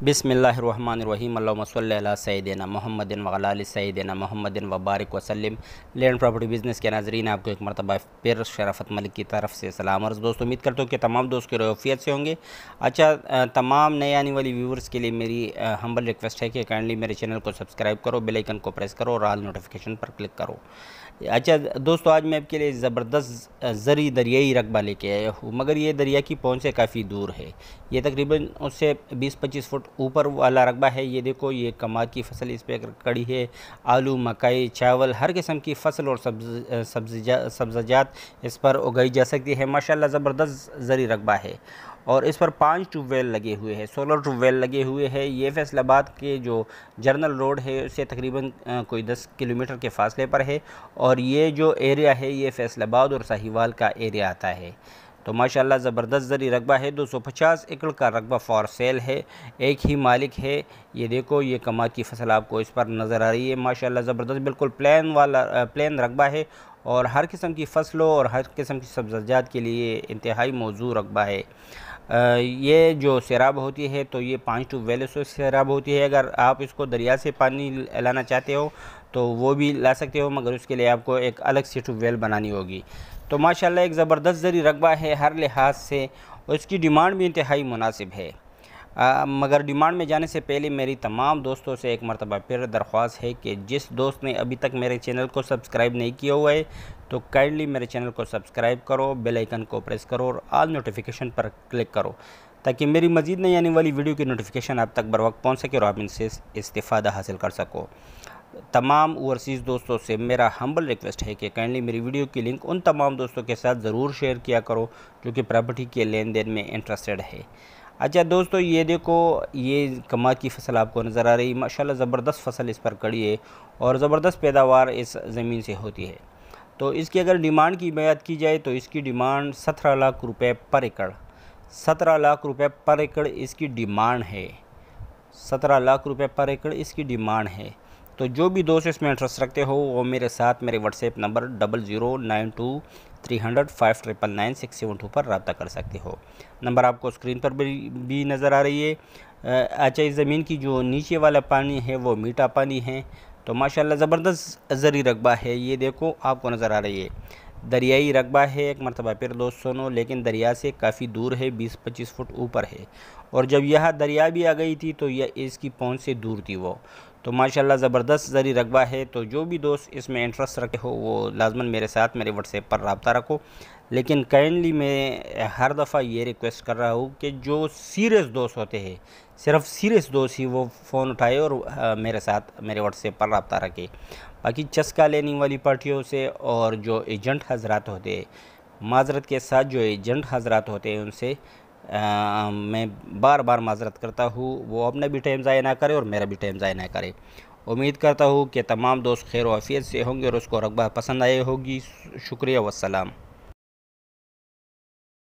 बिस्मिल्लाहिर्रहमानिर्रहीम अल्लाहुम्मा सल्लि अला सय्यिदिना मुहम्मदिन व अला आलि सय्यिदिना मुहम्मदिन व बारिक वसल्लिम। लैंड प्रॉपर्टी बिज़नेस के नाज़रीन, आपको एक मरतबा फिर शराफत मलिक की तरफ से सलाम अर्ज़। दोस्तों, उम्मीद करता हूँ कि तमाम दोस्त की रफ़ियत से होंगे। अच्छा, तमाम नए आने वाली व्यूवर्स के लिए मेरी हम्बल रिक्वेस्ट है कि काइंडली मेरे चैनल को सब्सक्राइब करो, बेल आइकन को प्रेस करो और ऑल नोटिफिकेशन पर क्लिक करो। अच्छा दोस्तों, आज मैं आपके लिए ज़बरदस्त ज़री दरियाई रकबा लेके आया हूँ, मगर ये दरिया की पहुँच से काफ़ी दूर है। ये तकरीबन उससे 20-25 फुट ऊपर वाला रकबा है। ये देखो, ये कमाद की फसल इस पर कड़ी है। आलू, मकई, चावल, हर किस्म की फसल और सब्ज़ियात इस पर उगाई जा सकती है। माशाल्लाह ज़बरदस्त ज़री रकबा है और इस पर 5 ट्यूबवेल लगे हुए हैं, सोलर ट्यूबवेल लगे हुए हैं। ये फैसलाबाद के जो जर्नल रोड है उससे तकरीबन कोई 10 किलोमीटर के फासले पर है और ये जो एरिया है ये फैसलाबाद और साहिवाल का एरिया आता है। तो माशाल्लाह ज़बरदस्त ज़री रकबा है। 250 एकड़ का रकबा फॉर सेल है, एक ही मालिक है। ये देखो, ये कमाद की फसल आपको इस पर नज़र आ रही है। माशाल्लाह ज़बरदस्त बिल्कुल प्लेन रकबा है और हर किस्म की फसलों और हर किस्म की सब्ज़ियात के लिए इंतहाई मौजूद रकबा है। ये जो सैराब होती है तो ये 5 ट्यूबवेल से सैराब होती है। अगर आप इसको दरिया से पानी लाना चाहते हो तो वो भी ला सकते हो, मगर उसके लिए आपको एक अलग से ट्यूबवेल बनानी होगी। तो माशाल्लाह एक ज़बरदस्त ज़री रकबा है हर लिहाज से और इसकी डिमांड भी इंतहाई मुनासिब है। मगर डिमांड में जाने से पहले मेरी तमाम दोस्तों से एक मरतबा फिर दरख्वास्त है कि जिस दोस्त ने अभी तक मेरे चैनल को सब्सक्राइब नहीं किया हुआ है तो काइंडली मेरे चैनल को सब्सक्राइब करो, बेल आइकन को प्रेस करो और ऑल नोटिफिकेशन पर क्लिक करो ताकि मेरी मज़ीद नई आने वाली वीडियो की नोटिफिकेशन आप तक बर वक्त पहुँच सके और आप इनसे इस्तिफ़ादा हासिल कर सको। तमाम ओवरसीज़ दोस्तों से मेरा हम्बल रिक्वेस्ट है कि काइंडली मेरी वीडियो की लिंक उन तमाम दोस्तों के साथ ज़रूर शेयर किया करो जो कि प्रॉपर्टी के लेन देन में इंटरेस्टेड है। अच्छा दोस्तों, ये देखो, ये कमाद की फसल आपको नज़र आ रही है। माशाल्लाह ज़बरदस्त फसल इस पर कड़ी है और ज़बरदस्त पैदावार इस ज़मीन से होती है। तो इसकी अगर डिमांड की बात की जाए तो इसकी डिमांड 17 लाख रुपए पर एकड़, 17 लाख रुपए पर एकड़ इसकी डिमांड है। 17 लाख रुपए पर एकड़ इसकी डिमांड है। तो जो भी दोस्त इसमें इंटरेस्ट रखते हो वो मेरे साथ मेरे व्हाट्सएप नंबर 00923059999672 पर रब्ता कर सकते हो। नंबर आपको स्क्रीन पर भी नज़र आ रही है। अच्छा, इस ज़मीन की जो नीचे वाला पानी है वो मीठा पानी है। तो माशाल्लाह ज़बरदस्त ज़री रकबा है। ये देखो, आपको नज़र आ रही है, दरियाई रकबा है। एक मरतबा फिर दोस्त सुनो, लेकिन दरिया से काफ़ी दूर है, 20-25 फुट ऊपर है और जब यह दरिया भी आ गई थी तो यह इसकी पहुंच से दूर थी वो। तो माशाल्लाह ज़बरदस्त ज़री रकबा है। तो जो भी दोस्त इसमें इंटरेस्ट रखे हो वो लाजमन मेरे साथ मेरे व्हाट्सएप पर रब्ता रखो। लेकिन काइंडली मैं हर दफ़ा ये रिक्वेस्ट कर रहा हूँ कि जो सीरियस दोस्त होते हैं, सिर्फ सीरियस दोस्त ही वो फ़ोन उठाए और मेरे साथ मेरे व्हाट्सएप पर रब्ता रखे। बाकी चस्का लेने वाली पार्टियों से और जो एजेंट हजरात होते हैं, माजरत के साथ जो एजेंट हजरात होते हैं उनसे मैं बार बार माजरत करता हूँ, वो अपना भी टाइम ज़ाया ना करे और मेरा भी टाइम ज़ाया ना करे। उम्मीद करता हूँ कि तमाम दोस्त खैर और आफियत से होंगे और उसको रकबा पसंद आए होगी। शुक्रिया, वस्सलाम।